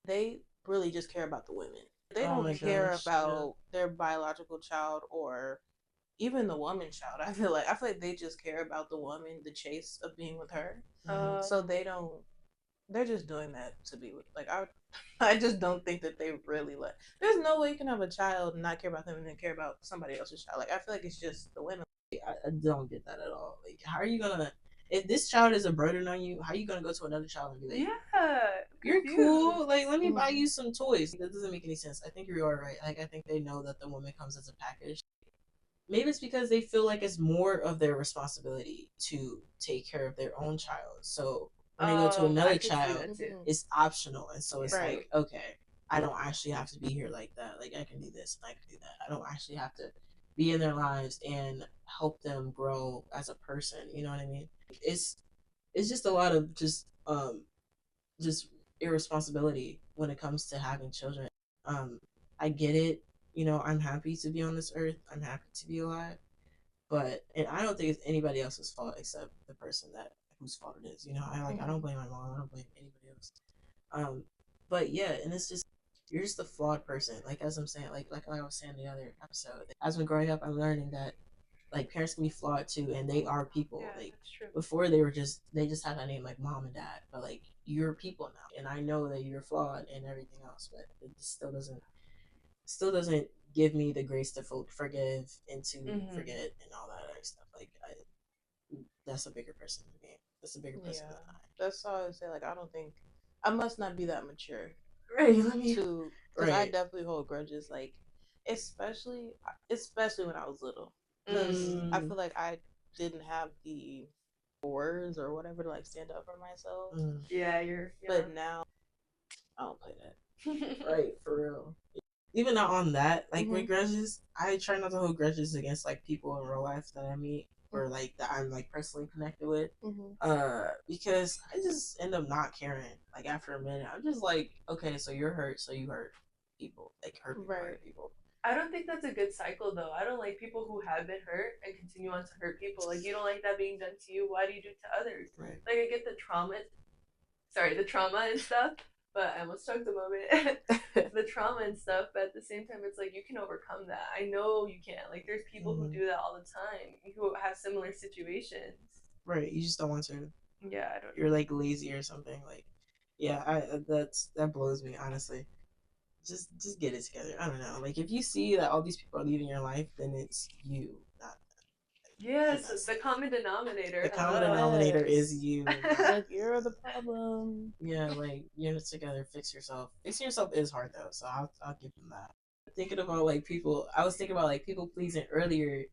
They really just care about the women. They don't care about their biological child or even the woman's child. I feel like they just care about the woman, the chase of being with her. So they don't they're just doing that to be with. Like I just don't think that they really like. There's no way you can have a child and not care about them and then care about somebody else's child. Like I feel like it's just the women. I don't get that at all. Like, how are you gonna? If this child is a burden on you, how are you gonna go to another child and be like, Yeah, "You're cool. Like, let me buy Mhm. you some toys." That doesn't make any sense. I think you are right. Like, I think they know that the woman comes as a package. Maybe it's because they feel like it's more of their responsibility to take care of their own child. So when they go to I another could see child, that too. it's optional, and so it's Right. like, okay, I don't actually have to be here like that. Like, I can do this and I can do that. I don't actually have to be in their lives and help them grow as a person. You know what I mean? It's just a lot of just irresponsibility when it comes to having children. Um, I get it. You know, I'm happy to be on this earth. I'm happy to be alive. But and I don't think it's anybody else's fault except the person that whose fault it is. You know, I don't blame my mom. I don't blame anybody else. Um, but yeah, and it's just you're just a flawed person. Like as I'm saying, like I was saying in the other episode. As I'm growing up, I'm learning that like parents can be flawed too, and they are people. Yeah, Like that's true. before, they just had that name like mom and dad, but like you're people now, and I know that you're flawed and everything else, but it still doesn't give me the grace to forgive and to forget and all that other stuff. Like that's a bigger person than me. That's a bigger person Yeah, than I. that's all I would say. Like I don't think I must not be that mature Right. Let me. to because I Right. definitely hold grudges. Like especially when I was little, because I feel like I didn't have the words or whatever to like stand up for myself. Yeah, you're. But now I don't play that. Right, for real. Even not on that, like with Mhm. grudges, I try not to hold grudges against like people in real life that I meet or like that I'm like personally connected with. Because I just end up not caring. Like after a minute, I'm just like, okay, so you're hurt, so you hurt people. Like Right. hurt people. I don't think that's a good cycle though. I don't like people who have been hurt and continue on to hurt people. Like you don't like that being done to you. Why do you do it to others? Right. Like I get the trauma and stuff, but I almost choked a moment. The trauma and stuff, but at the same time, it's like you can overcome that. I know you can. Like there's people who do that all the time who have similar situations. Right. You just don't want to. Yeah, I don't. You're like lazy or something. Like, yeah, that blows me honestly. Just get it together. I don't know. Like if you see that all these people are leaving your life, then it's you, not Yes, the common denominator. the common Hello. denominator is you. Like you're the problem. Yeah, like you're together. Fix yourself. Fixing yourself is hard though, so I'll give them that. Thinking about like people, I was thinking about like people pleasing earlier.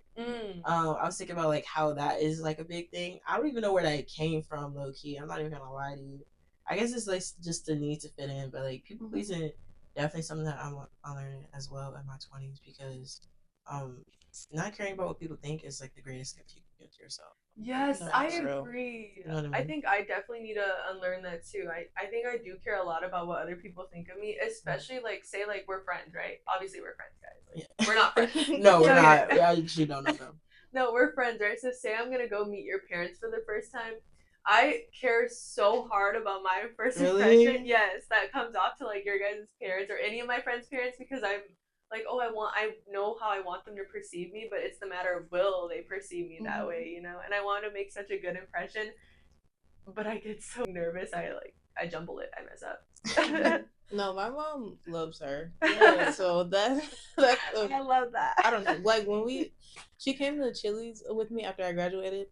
I was thinking about like how that is like a big thing. I don't even know where that came from, low key. I'm not even gonna lie to you. I guess it's like just the need to fit in, but like people pleasing definitely something that I'm learning as well in my 20s because um not caring about what people think is like the greatest gift you can give to yourself. Yes, No, I that's true. agree. You know what I I mean? think I definitely need to unlearn that too. I think I do care a lot about what other people think of me, especially like say like we're friends, right? Obviously we're friends, guys. Like, we're not friends. No, we're Okay. not. We actually don't know them. No, we're friends, right? So say I'm gonna go meet your parents for the first time. I care so hard about my first Really? impression. Yes, that comes off to like your guys' parents or any of my friends' parents because I'm like, oh, I know how I want them to perceive me, but it's the matter of will they perceive me that way, you know? And I want to make such a good impression, but I get so nervous. I jumble it. I mess up. No, my mom loves her. Yeah. So that's I love that. I don't know. Like when she came to Chili's with me after I graduated,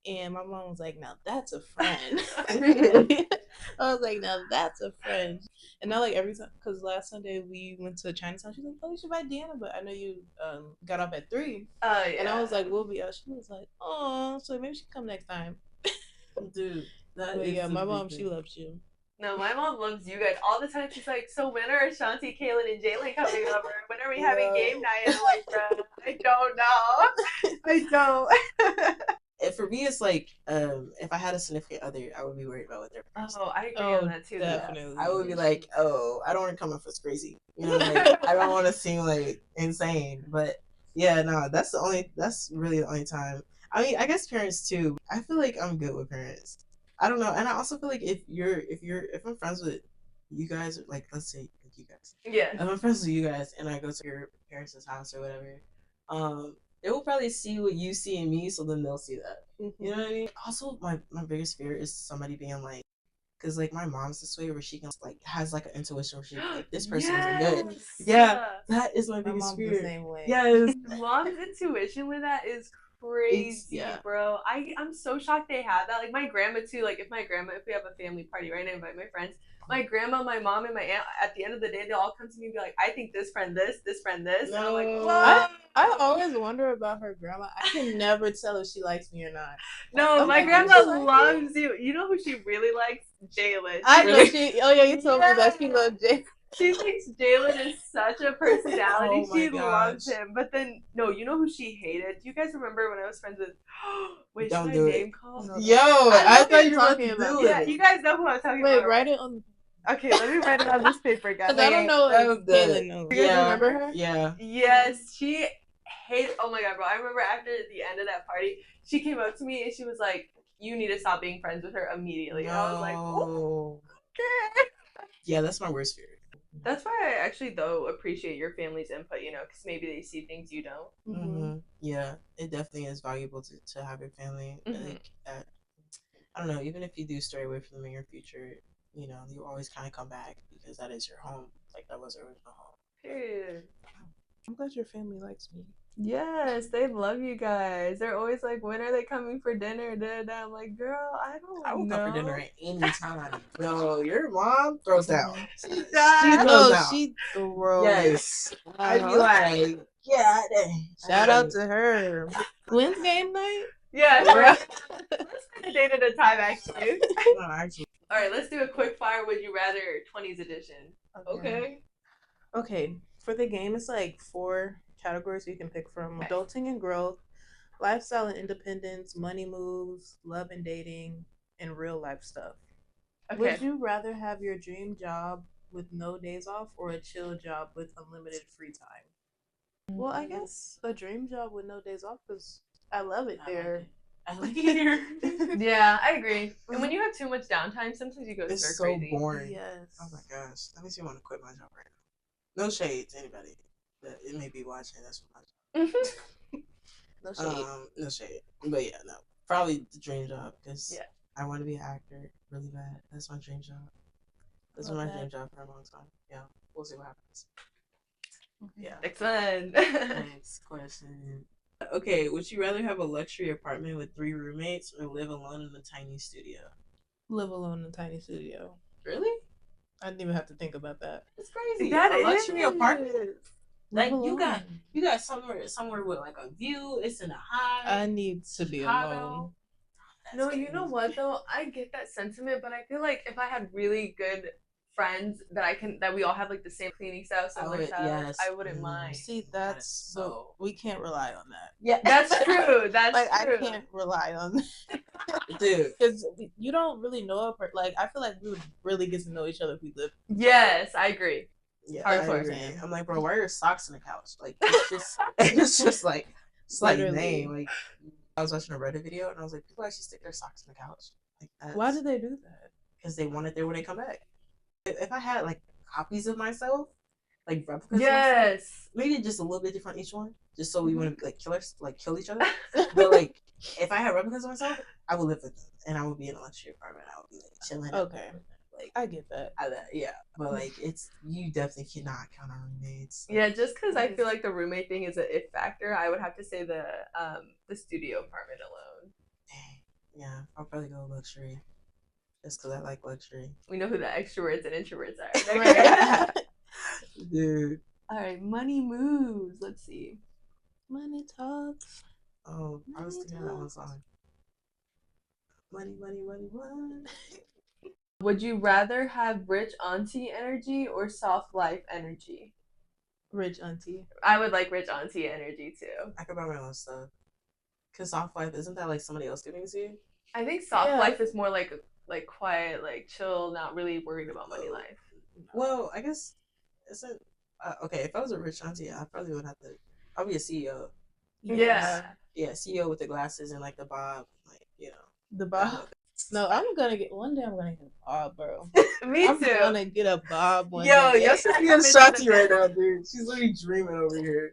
and my mom was like, "Now that's a friend." I was like, "Now that's a friend." And now, like every time, because last Sunday we went to Chinatown, she's like, "Oh, you should buy Deanna," but I know you got off at 3. Yeah. And I was like, "We'll be out." She was like, "Oh, so maybe she can come next time." Dude, that But is yeah, the my big mom, thing. she loves you. No, my mom loves you guys all the time. She's like, so when are Ashanti, Kaylin, and Jalen coming over? When are we having game night? And I'm like, bro, I don't know. I don't. And for me, it's like if I had a significant other, I would be worried about what they're. Oh, I agree on that too. Definitely. I would be like, oh, I don't want to come off as crazy. You know, like I don't want to seem like insane. But yeah, no, that's really the only time. I mean, I guess parents too. I feel like I'm good with parents. I don't know, and I also feel like if I'm friends with you guys, like let's say like you guys, Yeah. if I'm friends with you guys and I go to your parents' house or whatever, they will probably see what you see in me, so then they'll see that. You know what I mean? Also, my biggest fear is somebody being like Because like my mom's this way where she can like has like an intuition where she's like this person isn't good. Yes. Yeah, that is my My biggest mom's the fear. same way. Yes. Mom's intuition with that is crazy, yeah. bro. I'm so shocked they have that. Like my grandma too. Like if we have a family party, right, and I invite my friends, my grandma, my mom, and my aunt, at the end of the day, they'll all come to me and be like, I think this friend this friend this. And I'm like, No. what? I always wonder about her grandma. I can never tell if she likes me or not. No, I'm my like, grandma "Does she like loves you. You know who she really likes? Jalen. I know she. Oh yeah, you told me that she loved Jay. She thinks Jalen is such a personality. Oh my She loves gosh. him. But then, no, you know who she hated? Do you guys remember when I was friends with? Wait, Don't should do I it. name call? No, Yo, I I know thought what you you're were about talking to about. do Yeah, it. you guys know who I'm talking Wait, about. write it on. Okay, let me write it on this paper, guys. Because I don't know That if was Caitlin knows. You guys Yeah. remember her? Yeah. Yes, she hated. Oh my god, bro! I remember after the end of that party, she came up to me and she was like, "You need to stop being friends with her immediately." And I was like, "Oh, okay." Yeah, that's my worst fear. That's why I actually though appreciate your family's input, you know, because maybe they see things you don't. Mm-hmm. Yeah, it definitely is valuable to have your family. Mhm. Like, I don't know, even if you do stray away from them in your future, you know, you always kind of come back because that is your home. Like, that was your original home. Period. I'm glad your family likes me. Yes, they love you guys. They're always like, "When are they coming for dinner?" Da, da. I'm like, "Girl, I don't I will know." come for dinner at any time. No, your mom throws down. She She does. throws No, down. she throws. Yes. I'd be like, yeah, dang. Shout out to her. When's game night? Yeah, Yeah. let's spend a date at a time, actually. No, actually. All right, let's do a quick fire. Would you rather 20s edition? Okay. Okay. For the game, it's like 4 categories you can pick from: adulting and growth, lifestyle and independence, money moves, love and dating, and real life stuff. Okay. Would you rather have your dream job with no days off or a chill job with unlimited free time? Well, I guess a dream job with no days off because I love it there. I like it here. Yeah, I agree. And when you have too much downtime, sometimes you go It's stir so crazy. boring. Yes. Oh my gosh. That makes me want to quit my job right now. No shade to anybody that it may be watching. That's what my job. No shade. No shade. But yeah, no. Probably the dream job because Yeah. I want to be an actor really bad. That's my dream job. That's been my dream job for a long time. Yeah. We'll see what happens. Yeah. Excellent. Next question. Okay, would you rather have a luxury apartment with 3 roommates or live alone in a tiny studio? Live alone in a tiny studio. Really? I didn't even have to think about that. It's crazy. That a luxury is. apartment. Like Live you got alone. somewhere with like a view. It's in a high. I need to be Chicago. alone. No, you know what though? I get that sentiment, but I feel like if I had really good friends that we all have like the same cleaning style, similar style, yes. I wouldn't mind. See, that's so we can't rely on that. Yeah, That's true. That's Like true. I can't rely on that, dude. because you don't really know a person. Like I feel like we would really get to know each other if we lived. Yes, I agree. Yeah, Hardcore I agree. fan. I'm like, bro, why are your socks on the couch? Like, it's just like Literally. name. Like, I was watching a Reddit video and I was like, people actually stick their socks on the couch. Like, Why do they do that? Because they want it there when they come back. If I had like copies of myself, like replicas, Yes. of myself, maybe just a little bit different each one, just so we wouldn't like kill each other. But like, if I had replicas of myself, I would live with them, and I would be in a luxury apartment. I would be like chilling. Okay. Like I get that. yeah, but like you definitely cannot count on roommates. Yeah, just because I feel like the roommate thing is a if factor, I would have to say the studio apartment alone. Dang. Yeah, I'll probably go luxury, just because I like luxury. We know who the extroverts and introverts are. Right. Dude. All right, money moves. Let's see. Money talks. Oh, I was thinking of that one song. Money, money, money, money. Would you rather have rich auntie energy or soft life energy? Rich auntie. I would like rich auntie energy too. I could buy my own stuff. Cause soft life, isn't that like somebody else giving it to you? I think soft Yeah. life is more like quiet, like chill, not really worried about money life. Well, I guess isn't okay. If I was a rich auntie, I probably would have to. I'll be a CEO. Yeah. Yeah, CEO with the glasses and like the bob, like The bob. No, I'm gonna get one day. I'm gonna get a bob, bro. Me I'm too. gonna get a bob one Yo, day. yo, She's right now, dude. She's literally dreaming over here.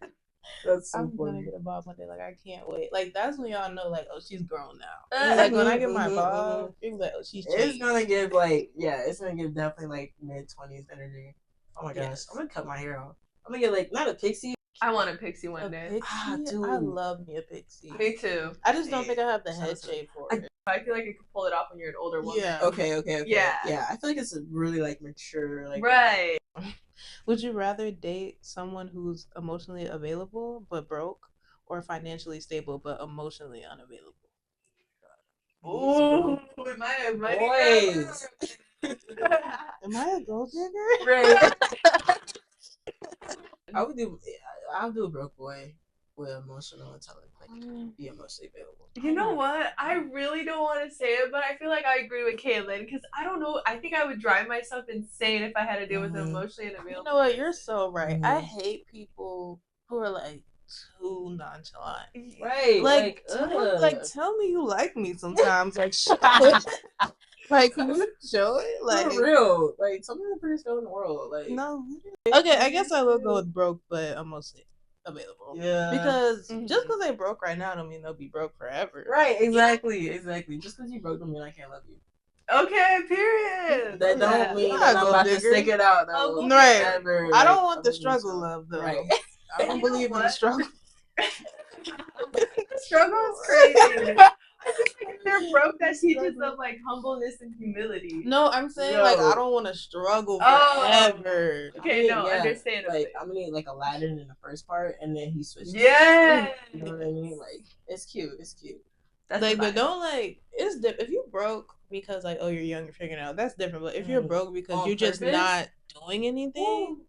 That's so I'm gonna funny. get a bob one day. Like I can't wait. Like that's when y'all know, like, oh, she's grown now. Mhm, Like when I get my bob, you're like, oh, she's changed. It's gonna give like it's gonna give definitely like mid-20s energy. Oh my gosh, Yes. I'm gonna cut my hair off. I'm gonna get like not a pixie. I want a pixie A one day. pixie? dude. I love me a pixie. Me too. I just don't think I have the Sounds head like- shape for I- it. I feel like you could pull it off when you're an older woman. Yeah. Okay. Yeah. Yeah, I feel like it's a really like mature, like Right. Would you rather date someone who's emotionally available but broke, or financially stable but emotionally unavailable? Ooh, am I a money Boys. grabber? Am I a gold digger? Right. I'll do a broke boy with emotional intelligence, like be emotionally available. You know what? I really don't want to say it, but I feel like I agree with Caitlin because I don't know. I think I would drive myself insane if I had to deal with emotionally unavailable. You know what? You're so right. I Mhm. hate people who are like too nonchalant. Right. Like, tell me you like me sometimes. Like, show it. Like, can you show it? Like, for real. Like, tell me the prettiest girl in the world. Like, no. Okay, I guess I will go with broke, but emotionally available. yeah. Because Mhm. just because they broke right now don't mean they'll be broke forever. Right, exactly. Just because you broke don't mean I can't love you. Okay, period. That Love don't mean You're that not I'm gold about to digger. stick it out. Oh, though. right. Ever, I don't like, want the I'm gonna struggle show. love though. Right. I don't You know believe in the what? struggle. The struggle is crazy. I feel like if they're broke, that teaches them like humbleness and humility. No, I'm saying Yo. like I don't want to struggle Oh. forever. Okay, no, understandably. Like, I'm gonna need like Aladdin in the first part, and then he switches. Yes. You know what I mean? Like, it's cute. That's Like, the but vibe. don't like. It's different if you broke because like, oh, you're young, you're figuring it out. That's different. But if you're broke because On you're just purpose? not doing anything,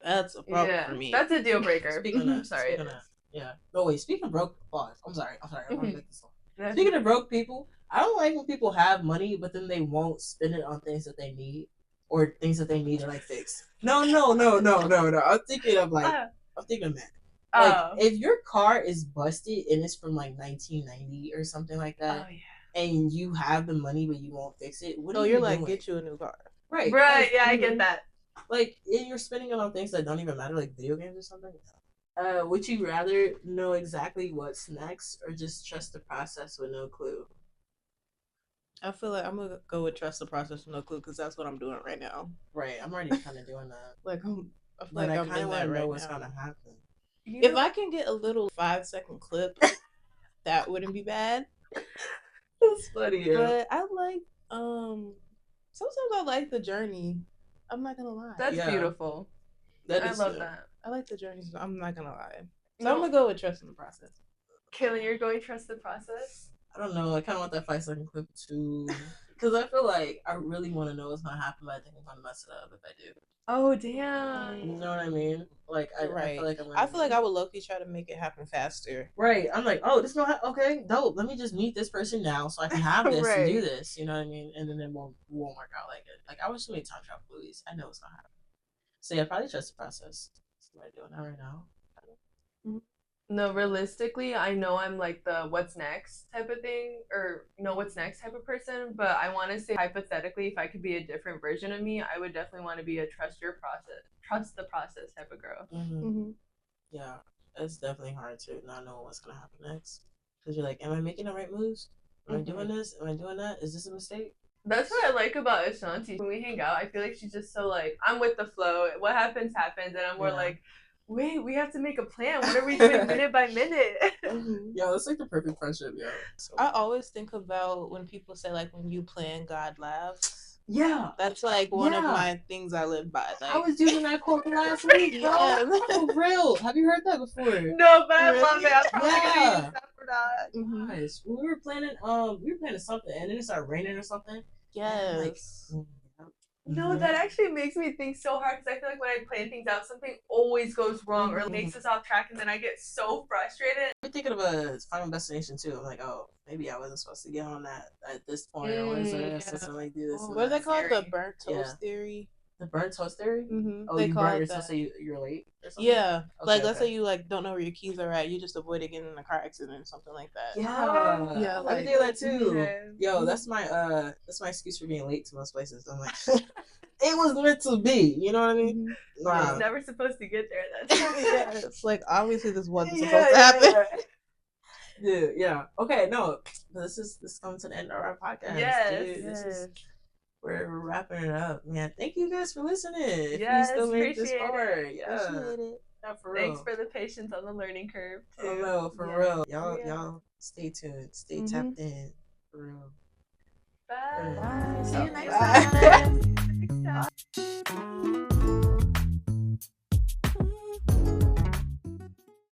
that's a problem Yeah, for me. that's a deal breaker. Speaking of that, Sorry. speaking of that, yeah. No wait. Speaking of broke, pause. I'm sorry. I want to make this one. That's- Speaking of broke people, I don't like when people have money, but then they won't spend it on things that they need or things that they need to like fix. No. I'm thinking of that. Like, Oh. if your car is busted and it's from like 1990 or something like that, Oh yeah. and you have the money but you won't fix it, what So are you you're like, doing? get you a new car. Right. Right. Yeah, I mhm. get that. Like, you're spending it on things that don't even matter, like video games or something. Would you rather know exactly what's next or just trust the process with no clue? I feel like I'm gonna go with trust the process with no clue because that's what I'm doing right now. Right. I'm already kind of doing that. Like I feel But like I I'm kind in of that want to know right what's now. going to happen. If I can get a little 5-second clip, that wouldn't be bad. That's funny, yeah. But I like sometimes I like the journey. I'm not gonna lie. That's Yeah. beautiful. That I is love good. that. I like the journey. So I'm not gonna lie. So No. I'm gonna go with trusting the process. Kaylin, you're going to trust the process? I don't know. I kind of want that 5-second clip too. Because I feel like I really want to know what's going to happen, but I think I'm going to mess it up if I do. Oh, damn. You know what I mean? Like, I feel like I would low-key try to make it happen faster. Right. I'm like, oh, this going to okay, dope. Let me just meet this person now so I can have this and do Right. this. You know what I mean? And then it won't work out like it. Like, I wish somebody time travel movies. I know it's going to happen. So, yeah, probably trust the process. That's what I'm doing that right now. No, realistically, I know I'm like the what's next type of thing, or what's next type of person, but I want to say hypothetically, if I could be a different version of me, I would definitely want to be a trust the process type of girl. Mm-hmm. Yeah, it's definitely hard to not know what's going to happen next. Because you're like, am I making the right moves? Am I doing this? Am I doing that? Is this a mistake? That's what I like about Ashanti. When we hang out, I feel like she's just so like, I'm with the flow. What happens, happens. And I'm more like, wait, we have to make a plan. What are we doing minute by minute? Yo, it's like the perfect friendship, yo. So, I always think about when people say like, when you plan, God laughs. yeah. That's like one of my things I live by. Like, I was using that quote last week, yo. For real. Have you heard that before? No, but I Really? love it. I'm probably gonna Yeah. use that for that. Guys, when we were planning something and then it started raining or something. Yes. No, that actually makes me think so hard because I feel like when I plan things out, something always goes wrong or makes us off track, and then I get so frustrated. I'm thinking of a Final Destination too. I'm like, oh, maybe I wasn't supposed to get on that at this point. I was supposed to like do this. What do they call it? The burnt toast Yeah. theory? The burnt toast theory? Mm-hmm. Oh, They you call burnt it yourself that. so you're late or something? Yeah. Like, let's okay. say you like don't know where your keys are at. You just avoided getting in a car accident or something like that. Yeah. Yeah, I like- can do that too. Yeah. Yo, that's my excuse for being late to most places. I'm like, it was meant to be. You know what I mean? Nah. It's never supposed to get there. That's Yeah, it's like obviously this wasn't Yeah, supposed to happen. Yeah. Okay, no. This is coming to the end of our podcast. Yes, dude. This is yes. we're wrapping it up, man. Thank you guys for listening. If Yes, you still made this appreciate far, it. yeah. Appreciate it. Yeah, for real. Thanks for the patience on the learning curve too. Oh no, for Yeah. real. Y'all, Yeah. y'all stay tuned. Stay Mhm. tapped in. For real. Bye. Bye. See you next Bye. time. Next time.